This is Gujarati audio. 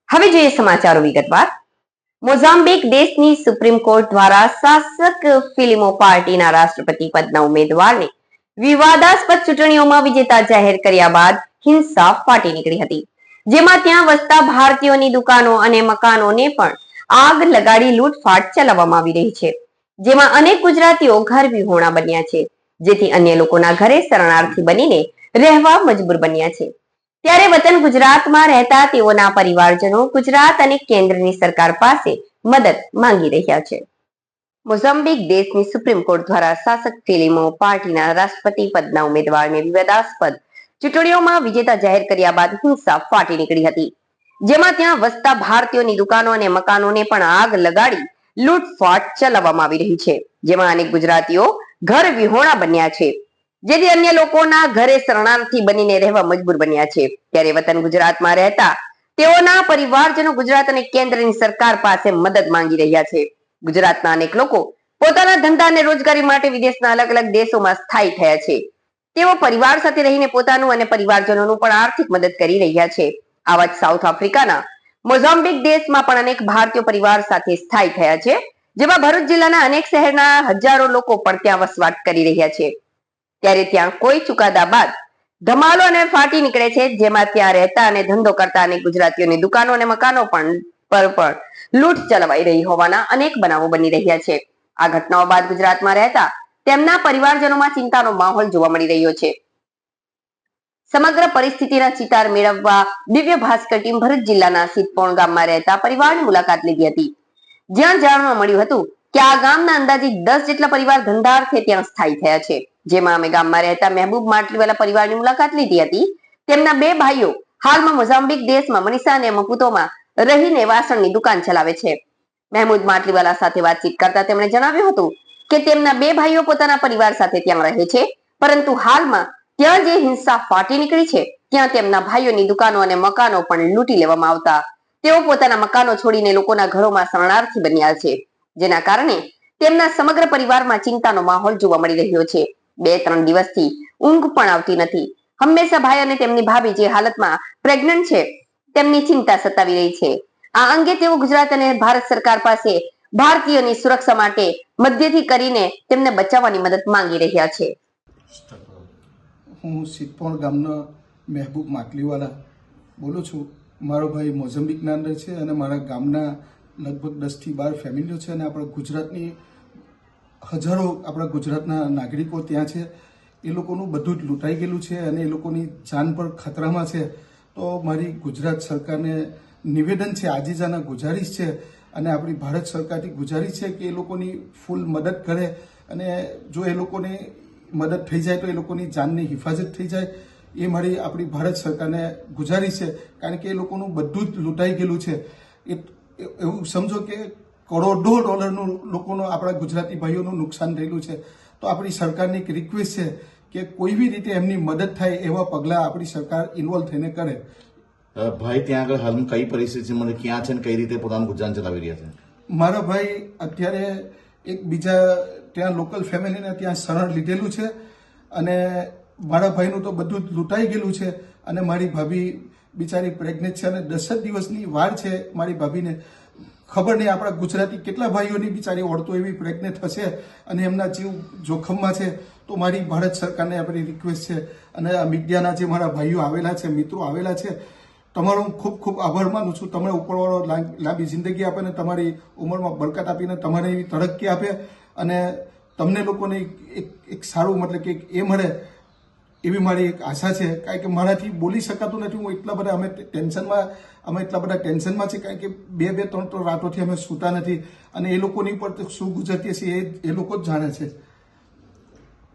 હવે જોઈએ સમાચારો વિગતવાર. મોઝામ્બિક દેશની સુપ્રીમ કોર્ટ દ્વારા શાસક ફિલિમો પાર્ટીના રાષ્ટ્રપતિ પદના ઉમેદવારને વિવાદાસ્પદ ચૂંટણીઓમાં વિજેતા જાહેર કર્યા બાદ હિંસા ફાટી નીકળી હતી, જેમાં ત્યાં વસતા ભારતીયોની દુકાનો અને મકાનોને પણ આગ લગાડી લૂંટફાટ ચલાવવામાં આવી રહી છે, જેમાં અનેક ગુજરાતીઓ ઘર વિહોણા બન્યા છે, જેથી અન્ય લોકોના ઘરે શરણાર્થી બનીને રહેવા મજબૂર બન્યા છે. ત્યારે વતન ગુજરાતમાં રહેતા તેઓના પરિવારજનો ગુજરાત અને કેન્દ્રની સરકાર પાસે મદદ માંગી રહ્યા છે. મોઝામ્બિક દેશની સુપ્રીમ કોર્ટ દ્વારા શાસક ફિલિમો પાર્ટીના રાષ્ટ્રપતિ પદના ઉમેદવારને વિવાદાસ્પદ ચૂંટણીઓમાં વિજેતા જાહેર કર્યા બાદ હિંસા ફાટી નીકળી હતી, જેમાં ત્યાં વસતા ભારતીયોની દુકાનો અને મકાનોને પણ આગ લગાડી લૂંટફાટ ચલાવવામાં આવી રહી છે, જેમાં અનેક ગુજરાતીઓ ઘર વિહોણા બન્યા છે, જેથી અન્ય લોકોના ઘરે શરણાર્થી બનીને રહેવા મજબૂર બન્યા છે. ત્યારે વતન ગુજરાતમાં રહેતા તેઓના પરિવારજનો ગુજરાત અને કેન્દ્રની સરકાર પાસે મદદ માંગી રહ્યા છે. ગુજરાતના અનેક લોકો પોતાના ધંધા અને રોજગારી માટે વિદેશના અલગ અલગ દેશોમાં સ્થાયી થયા છે. તેઓ પરિવાર સાથે રહીને પોતાનું અને પરિવારજનોનું પણ આર્થિક મદદ કરી રહ્યા છે. આવા જ સાઉથ આફ્રિકાના મોઝામ્બિક દેશમાં પણ અનેક ભારતીય પરિવાર સાથે સ્થાયી થયા છે, જેમાં ભરૂચ જિલ્લાના અનેક શહેરના હજારો લોકો પણ ત્યાં વસવાટ કરી રહ્યા છે. ત્યારે ત્યાં કોઈ ચુકાદા બાદ ધમાલો અને ફાટી નીકળે છે, જેમાં ત્યાં રહેતા અને ધંધો કરતા અનેક ગુજરાતીઓની દુકાનો અને મકાનો પર લૂંટ ચલાવાઈ રહી હોવાના અનેક બનાવો બની રહ્યા છે. આ ઘટનાઓ બાદ ગુજરાતમાં રહેતા તેમના પરિવારજનોમાં ચિંતાનો માહોલ જોવા મળી રહ્યો છે. સમગ્ર પરિસ્થિતિના ચિતાર મેળવવા દિવ્ય ભાસ્કર ટીમ ભરૂચ જિલ્લાના સિદ્ધપોણ ગામમાં રહેતા પરિવારની મુલાકાત લીધી હતી, જ્યાં જાણવા મળ્યું હતું કે આ ગામના અંદાજિત 10 જેટલા પરિવાર ધંધાર્થે ત્યાં સ્થાયી થયા છે. જેમાં અમે ગામમાં રહેતા મહેબૂબ માટલીવાલા પરિવારની મુલાકાત લીધી હતી. તેમના 2 ભાઈઓ હાલમાં મોઝામ્બિક દેશમાં મનીષા અને મપુતોમાં રહીને વાસણની દુકાન ચલાવે છે. મહેમૂદ માટલીવાલા સાથે વાતચીત કરતા તેમણે જણાવ્યું હતું કે તેમના 2 ભાઈઓ પોતાના પરિવાર સાથે ત્યાં રહે છે, પરંતુ હાલમાં ત્યાં જે હિંસા ફાટી નીકળી છે, ત્યાં તેમના ભાઈઓની દુકાનો અને મકાનો પણ લૂંટી લેવામાં આવતા તેઓ પોતાના મકાનો છોડીને લોકોના ઘરોમાં શરણાર્થી બન્યા છે, જેના કારણે તેમના સમગ્ર પરિવારમાં ચિંતાનો માહોલ જોવા મળી રહ્યો છે. 2-3 દિવસથી ઊંઘ પણ આવતી નથી. હંમેશા ભાઈ અને તેમની ભાભી જે હાલતમાં પ્રેગ્નન્ટ છે, તેમની ચિંતા સતાવી રહી છે. આ અંગે તેઓ ગુજરાત અને ભારત સરકાર પાસે ભારતીયોની સુરક્ષા માટે મધ્યથી કરીને તેમને બચાવવાની મદદ માંગી રહ્યા છે. હું સિદ્ધપોણ ગામનો મહેબૂબ માટલીવાલા બોલું છું. મારો ભાઈ મોઝામ્બિકના અંદર છે અને મારા ગામના લગભગ 10 થી 12 ફેમિલીઓ છે અને આપણા ગુજરાતની હજારો આપણા ગુજરાતના નાગરિકો ત્યાં છે. એ લોકોનું બધું જ લૂંટાઈ ગયેલું છે અને એ લોકોની જાન પર ખતરામાં છે. તો મારી ગુજરાત સરકારને નિવેદન છે, આજીજાના ગુજારિશ છે અને આપણી ભારત સરકારથી ગુજારિશ છે કે એ લોકોની ફૂલ મદદ કરે અને જો એ લોકોની મદદ થઈ જાય તો એ લોકોની જાનની હિફાજત થઈ જાય, એ મારી આપણી ભારત સરકારને ગુજારિશ છે. કારણ કે એ લોકોનું બધું જ લૂંટાઈ ગયેલું છે. એવું સમજો કે કરોડો ડોલરનું લોકોનો આપણા ગુજરાતી ભાઈઓનું નુકસાન થયેલું છે. તો આપણી સરકારની એક રિક્વેસ્ટ છે કે કોઈ બી રીતે એમની મદદ થાય એવા પગલાં આપણી સરકાર ઇન્વોલ્વ થઈને કરે. ભાઈ ત્યાં આગળ હાલમાં કઈ પરિસ્થિતિ મને ક્યાં છે અને કઈ રીતે પોતાનું ગુજરાન ચલાવી રહ્યા છે? મારા ભાઈ અત્યારે એક બીજા ત્યાં લોકલ ફેમિલીને ત્યાં શરણ લીધેલું છે અને મારા ભાઈનું તો બધું જ લૂંટાઈ ગયેલું છે અને મારી ભાભી બિચારી પ્રેગ્નેન્ટ છે અને 10 જ દિવસની વાર છે. મારી ભાભીને ખબર નહીં આપણા ગુજરાતી કેટલા ભાઈઓની બિચારી ઓળતો એવી પ્રેગ્નેન્ટ હશે અને એમના જીવ જોખમમાં છે. તો મારી ભારત સરકારને આપણી રિક્વેસ્ટ છે અને આ મીડિયાના જે મારા ભાઈઓ આવેલા છે, મિત્રો આવેલા છે, તમારો હું ખૂબ ખૂબ આભાર માનું છું. તમને ઉપરવાળો લાંબી જિંદગી આપે ને તમારી ઉંમરમાં બરકત આપીને તમારે એવી તરક્કી આપે અને તમને લોકોને એક સારું મતલબ કે એ મળે એવી મારી એક આશા છે. કારણ કે મારાથી બોલી શકાતું નથી. હું એટલા બધા અમે એટલા બધા ટેન્શનમાં છે કારણ કે 2-3 રાતોથી અમે સૂતા નથી અને એ લોકોની પર શું ગુજરતી હશે એ લોકો જ જાણે છે.